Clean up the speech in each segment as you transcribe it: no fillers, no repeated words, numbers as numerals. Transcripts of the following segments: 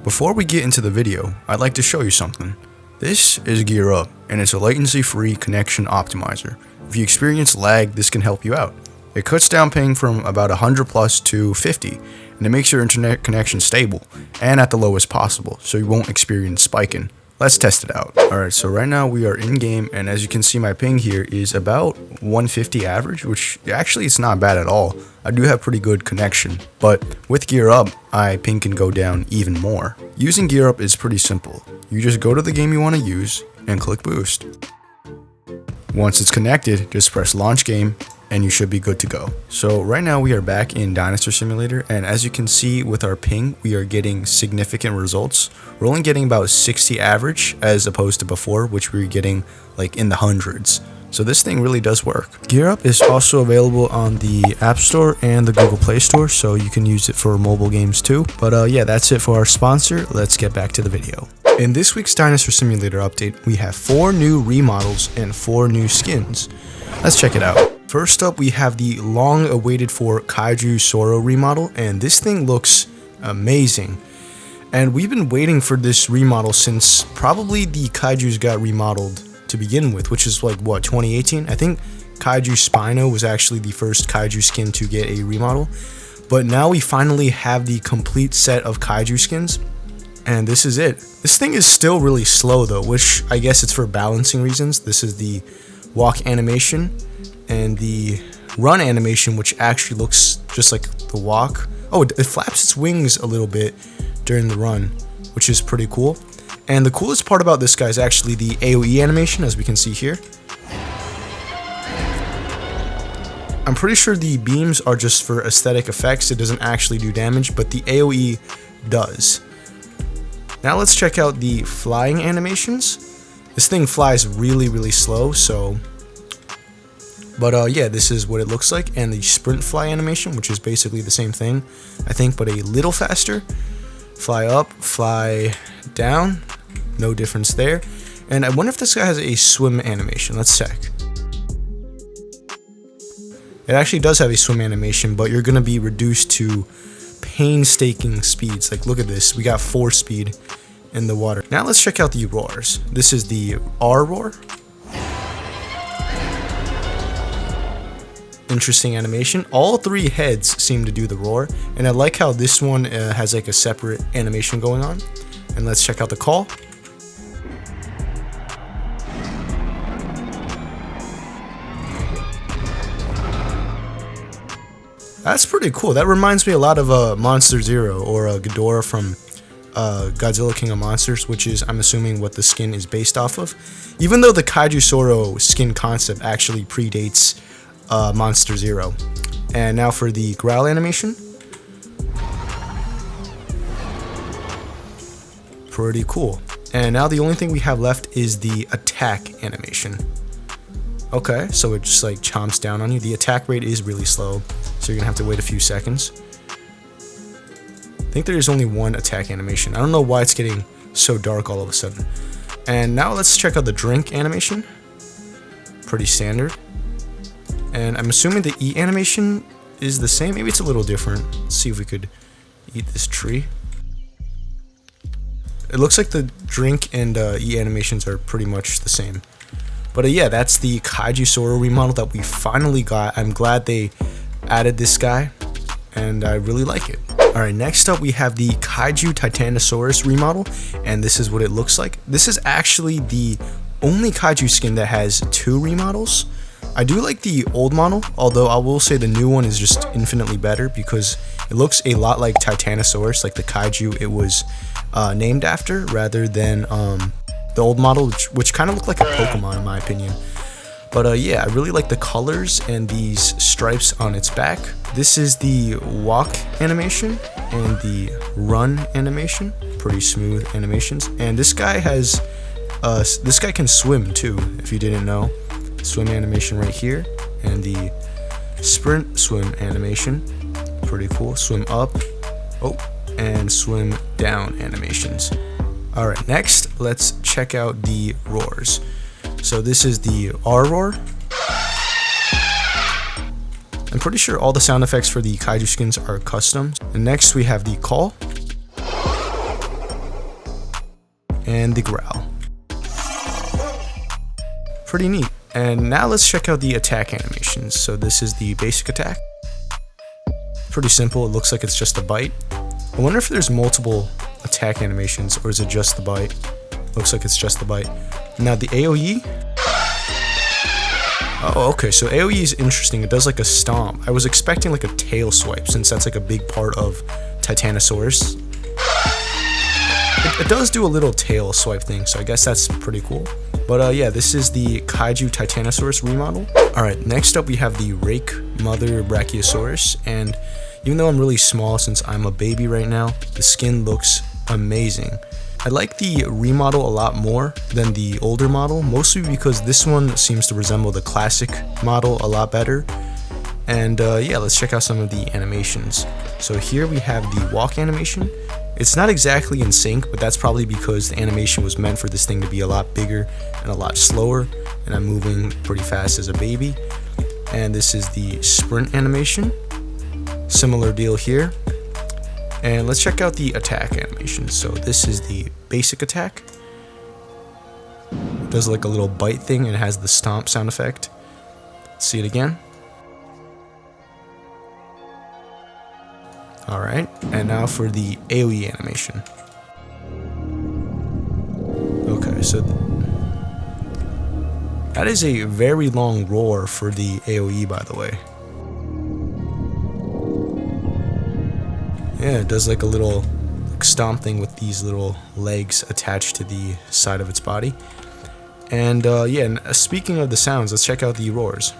Before we get into the video, I'd like to show you something. This is Gear Up, and it's a latency-free connection optimizer. If you experience lag, this can help you out. It cuts down ping from about 100 plus to 50, and it makes your internet connection stable and at the lowest possible, so you won't experience spiking. Let's test it out. Alright, so right now we are in game, and as you can see, my ping here is about 150 average, which actually it's not bad at all. I do have pretty good connection, but with Gear Up, my ping can go down even more. Using Gear Up is pretty simple. You just go to the game you want to use and click boost. Once it's connected, just press launch game and you should be good to go. So right now we are back in Dinosaur Simulator, and as you can see with our ping, we are getting significant results. We're only getting about 60 average as opposed to before, which we were getting like in the hundreds. So this thing really does work. Gear Up is also available on the App Store and the Google Play Store, so you can use it for mobile games too. But yeah, that's it for our sponsor. Let's get back to the video. In this week's Dinosaur Simulator update, we have 4 new remodels and 4 new skins. Let's check it out. First up, we have the long awaited for Kaiju Sor Remodel, and this thing looks amazing. And we've been waiting for this remodel since probably the Kaijus got remodeled to begin with, which is like what, 2018? I think Kaiju Spino was actually the first Kaiju skin to get a remodel. But now we finally have the complete set of Kaiju skins, and this is it. This thing is still really slow though, which I guess it's for balancing reasons. This is the walk animation and the run animation, which actually looks just like the walk. Oh, it flaps its wings a little bit during the run, which is pretty cool. And the coolest part about this guy is actually the AoE animation, as we can see here. I'm pretty sure the beams are just for aesthetic effects. It doesn't actually do damage, but the AoE does. Now let's check out the flying animations. This thing flies really slow, so... But yeah, this is what it looks like. And the sprint fly animation, which is basically the same thing, I think, but a little faster. Fly up, fly down, no difference there. And I wonder if this guy has a swim animation. Let's check. It actually does have a swim animation, but you're going to be reduced to painstaking speeds. Like, look at this. We got 4 speed in the water. Now let's check out the roars. This is the R roar. Interesting animation. All 3 heads seem to do the roar, and I like how this one has like a separate animation going on. And let's check out the call. That's pretty cool. That reminds me a lot of Monster Zero or Ghidorah from Godzilla King of Monsters, which is, I'm assuming, what the skin is based off of. Even though the Kaiju Soro skin concept actually predates Monster Zero. And now for the growl animation. Pretty cool. And now the only thing we have left is the attack animation. Okay, so it just like chomps down on you. The attack rate is really slow, so you're gonna have to wait a few seconds. I think there is only 1 attack animation. I don't know why it's getting so dark all of a sudden. And now let's check out the drink animation. Pretty standard. And I'm assuming the eat animation is the same. Maybe it's a little different. Let's see if we could eat this tree. It looks like the drink and eat animations are pretty much the same. But yeah, that's the Kaiju Sor remodel that we finally got. I'm glad they added this guy, and I really like it. Alright, next up we have the Kaiju Titanosaurus remodel, and this is what it looks like. This is actually the only Kaiju skin that has 2 remodels. I do like the old model, although I will say the new one is just infinitely better because it looks a lot like Titanosaurus, like the Kaiju it was named after, rather than the old model, which kind of looked like a Pokemon in my opinion. But yeah, I really like the colors and these stripes on its back. This is the walk animation and the run animation. Pretty smooth animations. And this guy has, this guy can swim too, if you didn't know. Swim animation right here, and the sprint swim animation, pretty cool. Swim up, oh, and swim down animations. Alright, next let's check out the roars. So this is the R roar. I'm pretty sure all the sound effects for the Kaiju skins are custom. And next we have the call. and the growl. Pretty neat. And now let's check out the attack animations. So this is the basic attack. Pretty simple, it looks like it's just a bite. I wonder if there's multiple attack animations, or is it just the bite? Looks like it's just the bite. Now the AoE. Oh, okay, so AoE is interesting. It does like a stomp. I was expecting like a tail swipe, since that's like a big part of Titanosaurus. It does do a little tail swipe thing, so I guess that's pretty cool. But yeah, this is the Kaiju Titanosaurus remodel. Alright, next up we have the Rakemother Brachiosaurus, and even though I'm really small since I'm a baby right now, the skin looks amazing. I like the remodel a lot more than the older model, mostly because this one seems to resemble the classic model a lot better. And yeah, let's check out some of the animations. So here we have the walk animation. It's not exactly in sync, but that's probably because the animation was meant for this thing to be a lot bigger and a lot slower, and I'm moving pretty fast as a baby. And this is the sprint animation. Similar deal here. And let's check out the attack animation. So this is the basic attack. It does like a little bite thing and it has the stomp sound effect. Let's see it again. Alright, and now for the AoE animation. Okay, so that is a very long roar for the AoE, by the way. Yeah, it does like a little stomp thing with these little legs attached to the side of its body. And yeah, and speaking of the sounds, let's check out the roars.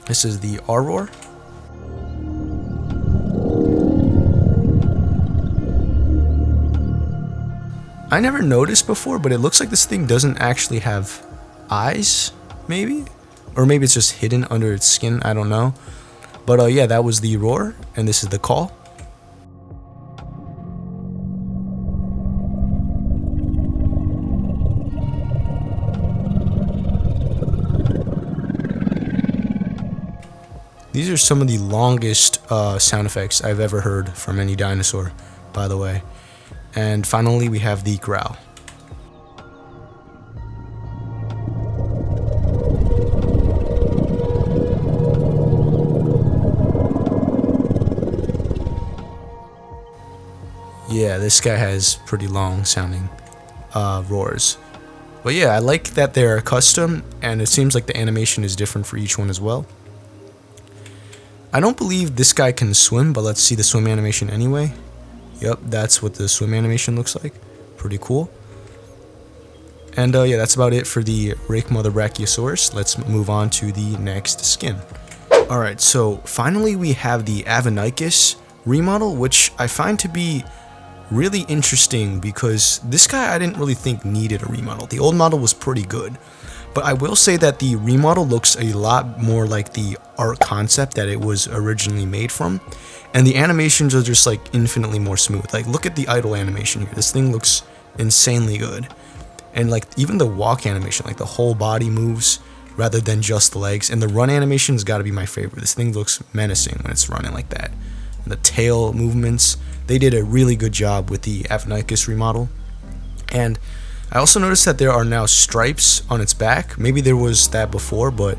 This is the R roar. I never noticed before, but it looks like this thing doesn't actually have eyes, maybe? Or maybe it's just hidden under its skin, I don't know. But yeah, that was the roar, and this is the call. These are some of the longest sound effects I've ever heard from any dinosaur, by the way. And finally, we have the growl. Yeah, this guy has pretty long sounding roars. But yeah, I like that they're custom, and it seems like the animation is different for each one as well. I don't believe this guy can swim, but let's see the swim animation anyway. Yep, that's what the swim animation looks like. Pretty cool. And yeah, that's about it for the Rakemother Brachiosaurus. Let's move on to the next skin. Alright, so finally we have the Avinychus remodel, which I find to be really interesting because this guy I didn't really think needed a remodel. The old model was pretty good. But I will say that the remodel looks a lot more like the art concept that it was originally made from. And the animations are just like infinitely more smooth. Like look at the idle animation here. This thing looks insanely good. And like even the walk animation, like the whole body moves rather than just the legs. And the run animation's got to be my favorite. This thing looks menacing when it's running like that. And the tail movements, they did a really good job with the Avinychus remodel. And I also noticed that there are now stripes on its back. Maybe there was that before, but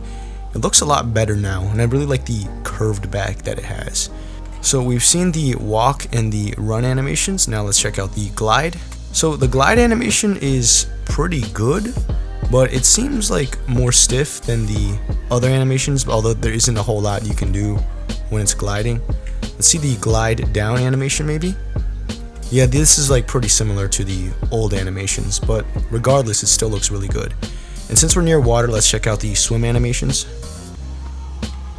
it looks a lot better now. And I really like the curved back that it has. So we've seen the walk and the run animations. Now let's check out the glide. So the glide animation is pretty good, but it seems like more stiff than the other animations, although there isn't a whole lot you can do when it's gliding. Let's see the glide down animation maybe. Yeah, this is like pretty similar to the old animations, but regardless, it still looks really good. And since we're near water, let's check out the swim animations.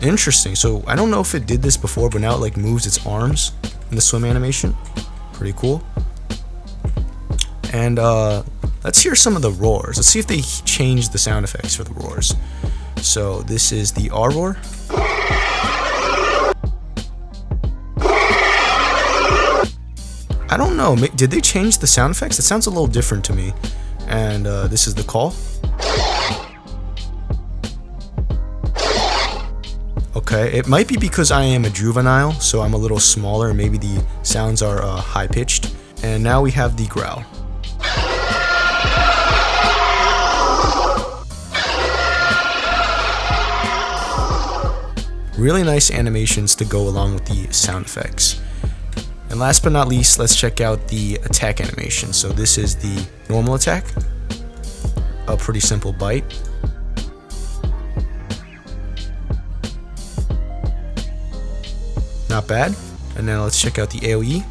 Interesting, so I don't know if it did this before, but now it like moves its arms in the swim animation. Pretty cool. And let's hear some of the roars. Let's see if they changed the sound effects for the roars. So this is the R roar. I don't know, did they change the sound effects? It sounds a little different to me. And this is the call. Okay, it might be because I am a juvenile, so I'm a little smaller, maybe the sounds are high-pitched. And now we have the growl. Really nice animations to go along with the sound effects. And last but not least, let's check out the attack animation. So this is the normal attack, a pretty simple bite. Not bad. And now let's check out the AoE.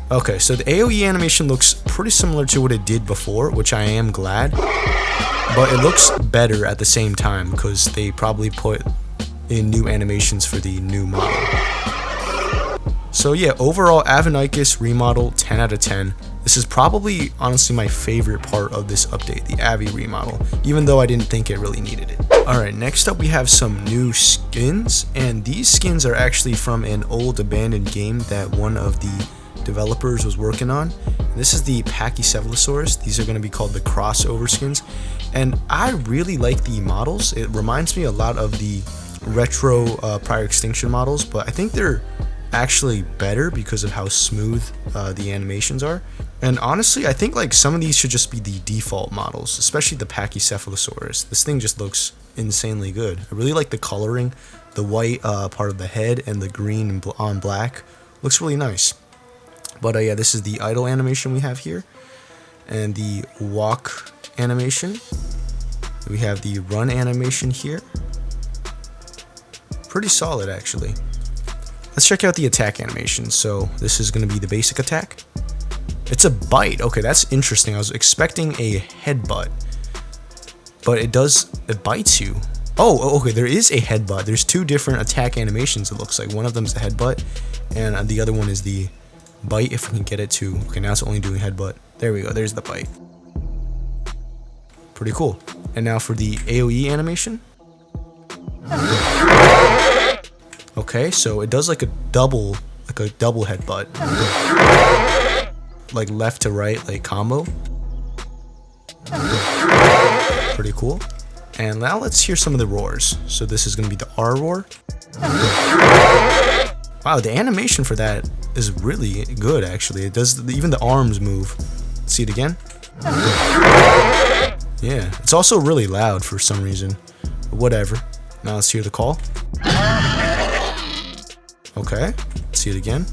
Okay, so the AoE animation looks pretty similar to what it did before, which I am glad. But it looks better at the same time because they probably put in new animations for the new model. So yeah, overall Avinychus remodel 10 out of 10. This is probably honestly my favorite part of this update, the Avi remodel, even though I didn't think it really needed it. Alright, next up we have some new skins, and these skins are actually from an old abandoned game that one of the developers was working on. This is the Pachycephalosaurus. These are going to be called the crossover skins, and I really like the models. It reminds me a lot of the retro prior extinction models, but I think they're actually better because of how smooth the animations are. And honestly, I think like some of these should just be the default models, especially the Pachycephalosaurus. This thing just looks insanely good. I really like the coloring, the white part of the head and the green on black. Looks really nice. But yeah, this is the idle animation we have here, and the walk animation. We have the run animation here. Pretty solid actually. Let's check out the attack animation. So this is going to be the basic attack. It's a bite. Okay, that's interesting. I was expecting a headbutt, but it bites you. Oh, okay, there is a headbutt. There's two different attack animations, it looks like. One of them is the headbutt, and the other one is the bite, if we can get it to. Okay, now it's only doing headbutt. There we go, there's the bite. Pretty cool. And now for the AoE animation. Okay, so it does like a double headbutt, like left to right, like combo. Pretty cool. And now let's hear some of the roars. So this is gonna be the R roar. Wow, the animation for that is really good actually. It does, even the arms move. See it again? Yeah, it's also really loud for some reason. But whatever. Now let's hear the call. Okay, let's see it again.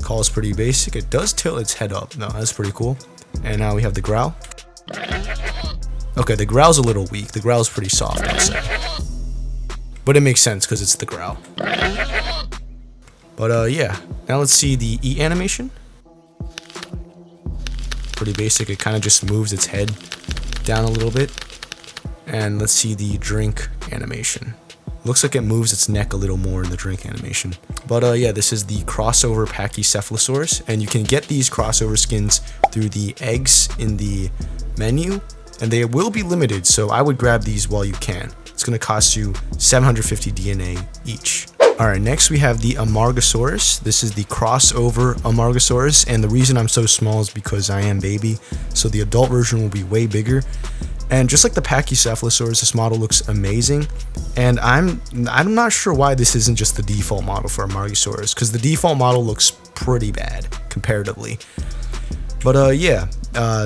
Call is pretty basic. It does tilt its head up. No, that's pretty cool. And now we have the growl. Okay, the growl's a little weak. The growl's pretty soft, I'd say. But it makes sense because it's the growl. But yeah, now let's see the E animation. Pretty basic. It kind of just moves its head down a little bit. And let's see the drink animation. Looks like it moves its neck a little more in the drink animation. But yeah, this is the crossover Pachycephalosaurus, and you can get these crossover skins through the eggs in the menu, and they will be limited, so I would grab these while you can. It's going to cost you 750 DNA each. Alright, next we have the Amargasaurus. This is the crossover Amargasaurus, and the reason I'm so small is because I am baby, so the adult version will be way bigger. And just like the Pachycephalosaurus, this model looks amazing. And I'm not sure why this isn't just the default model for Amargasaurus, because the default model looks pretty bad comparatively. But yeah,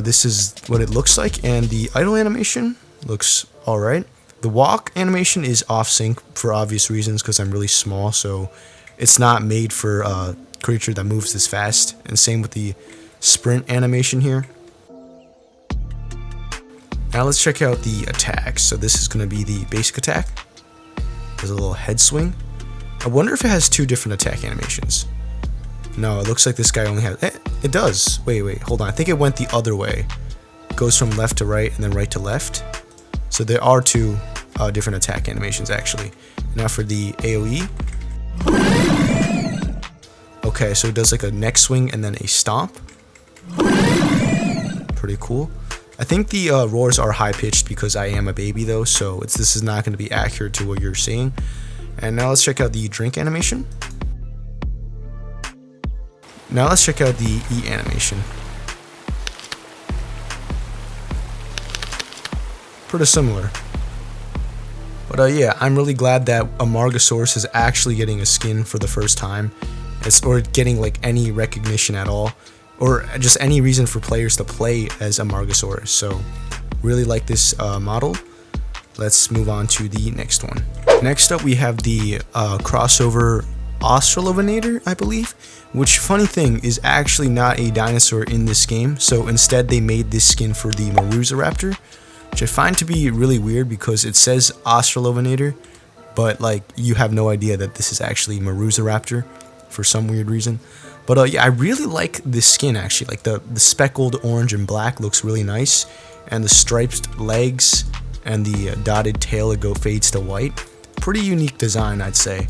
this is what it looks like, and the idle animation looks alright. The walk animation is off sync for obvious reasons, because I'm really small, so it's not made for a creature that moves this fast. And same with the sprint animation here. Now let's check out the attacks. So this is going to be the basic attack. There's a little head swing. I wonder if it has two different attack animations. No, it looks like this guy only has... it does. Wait, hold on. I think it went the other way. It goes from left to right and then right to left. So there are two different attack animations actually. Now for the AoE. Okay, so it does like a neck swing and then a stomp. Pretty cool. I think the roars are high-pitched because I am a baby though, so this is not going to be accurate to what you're seeing. And now let's check out the drink animation. Now let's check out the E animation. Pretty similar. But yeah, I'm really glad that Amargasaurus is actually getting a skin for the first time. Or getting like any recognition at all. Or just any reason for players to play as Amargasaurus. So really like this model. let's move on to the next one. Next up we have the crossover Aurelionator, I believe, which, funny thing, is actually not a dinosaur in this game, so instead they made this skin for the Amargasaurus, which I find to be really weird because it says Aurelionator, but like you have no idea that this is actually Amargasaurus for some weird reason. But yeah, I really like this skin actually. Like the speckled orange and black looks really nice, and the striped legs and the dotted tail fades to white. Pretty unique design, I'd say.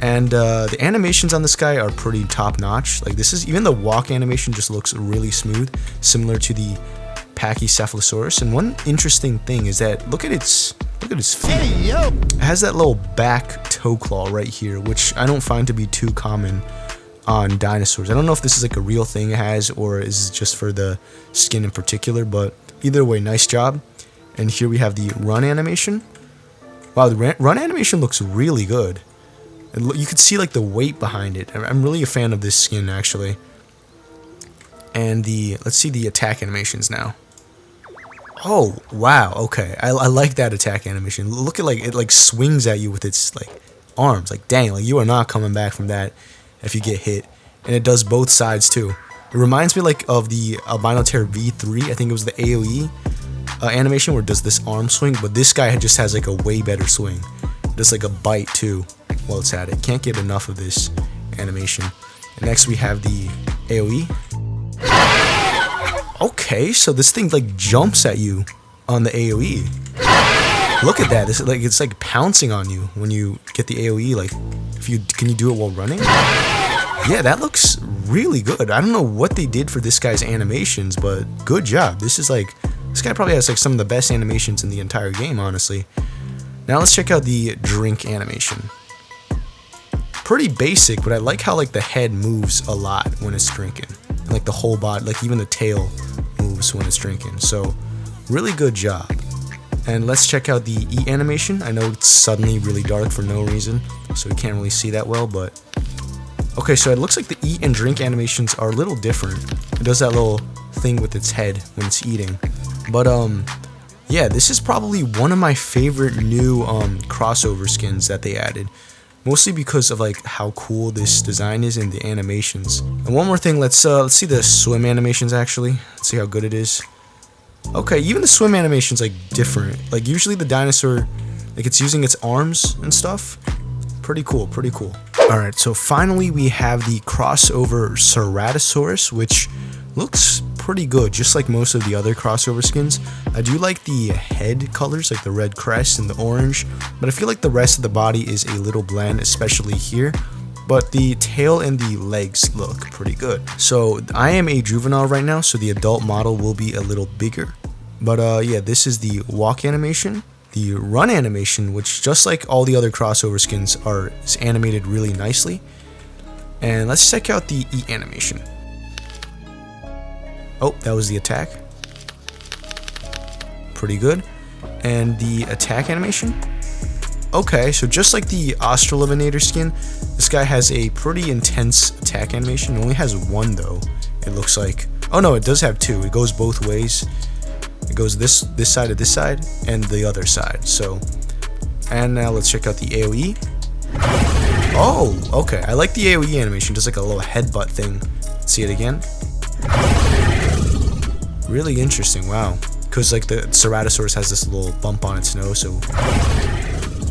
And the animations on this guy are pretty top notch. Like this is, even the walk animation just looks really smooth, similar to the Pachycephalosaurus. And one interesting thing is that look at its feet. Hey, yo. It has that little back toe claw right here, which I don't find to be too common on dinosaurs. I don't know if this is like a real thing it has or is just for the skin in particular, but either way, nice job. And here we have the run animation. Wow, the run animation looks really good. You can see like the weight behind it. I'm really a fan of this skin actually. And let's see the attack animations now. Oh wow, okay, I like that attack animation. Look at like it like swings at you with its like arms. Like dang, like you are not coming back from that if you get hit. And it does both sides too. It reminds me like of the Avinychus V3. I think it was the AOE animation where it does this arm swing, but this guy just has like a way better swing. Just like a bite too while it's at it. Can't get enough of this animation. And next we have the AOE. Okay, so this thing like jumps at you on the AOE. Look at that. This is like, it's like pouncing on you when you get the AOE. Like, can you do it while running? Yeah, that looks really good. I don't know what they did for this guy's animations, but good job. This guy probably has like some of the best animations in the entire game, honestly. Now let's check out the drink animation. Pretty basic, but I like how like the head moves a lot when it's drinking. And like the whole body, like even the tail moves when it's drinking. So really good job. And let's check out the eat animation. I know it's suddenly really dark for no reason, so we can't really see that well, but okay, so it looks like the eat and drink animations are a little different. It does that little thing with its head when it's eating. But yeah, this is probably one of my favorite new crossover skins that they added. Mostly because of like how cool this design is in the animations. And one more thing, let's see the swim animations actually. Let's see how good it is. Okay, even the swim animation's like different. Like usually the dinosaur, like it's using its arms and stuff. Pretty cool, pretty cool. Alright, so finally we have the crossover Ceratosaurus, which looks pretty good, just like most of the other crossover skins. I do like the head colors, like the red crest and the orange, but I feel like the rest of the body is a little bland, especially here. But the tail and the legs look pretty good. So I am a juvenile right now, so the adult model will be a little bigger. But yeah, this is the walk animation. The run animation, which just like all the other crossover skins is animated really nicely. And let's check out the eat animation. Oh, that was the attack. Pretty good. And the attack animation. Okay, so just like the Aurelionator skin, this guy has a pretty intense attack animation. It only has one though, it looks like. Oh no, it does have two. It goes both ways. It goes this side to this side and the other side. So, and now let's check out the AOE. Oh, okay. I like the AOE animation, just like a little headbutt thing. See it again. Really interesting, wow. Because like the Ceratosaurus has this little bump on its nose, so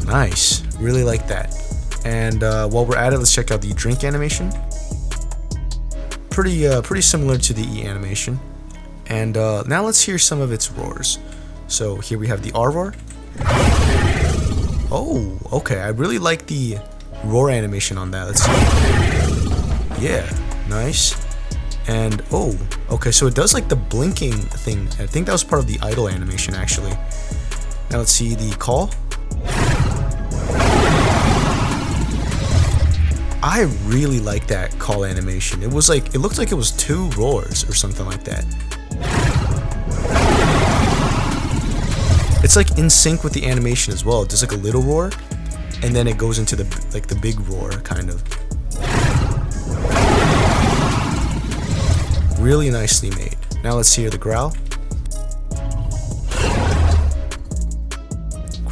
nice. Really like that. And while we're at it, let's check out the drink animation. Pretty similar to the E animation. And now let's hear some of its roars. So here we have the R roar. Oh, okay. I really like the roar animation on that. Let's see. Yeah, nice. And oh, okay, so it does like the blinking thing. I think that was part of the idle animation actually. Now let's see the call. I really like that call animation. It was like, it looked like it was two roars or something like that. It's like in sync with the animation as well. It does like a little roar and then it goes into the big roar kind of. Really nicely made. Now let's hear the growl.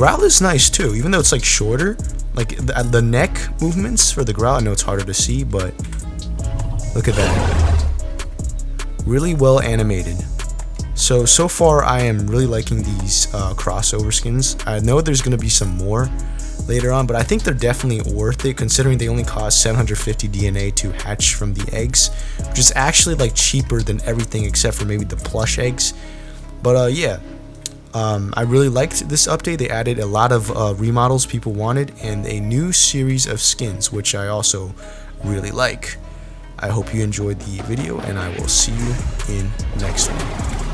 growl is nice too, even though it's like shorter. Like the neck movements for the growl, I know it's harder to see, but look at that. Really well animated. So far I am really liking these crossover skins. I know there's going to be some more later on, but I think they're definitely worth it considering they only cost 750 DNA to hatch from the eggs, which is actually like cheaper than everything except for maybe the plush eggs. But yeah, I really liked this update. They added a lot of remodels people wanted and a new series of skins, which I also really like. I hope you enjoyed the video, and I will see you in the next one.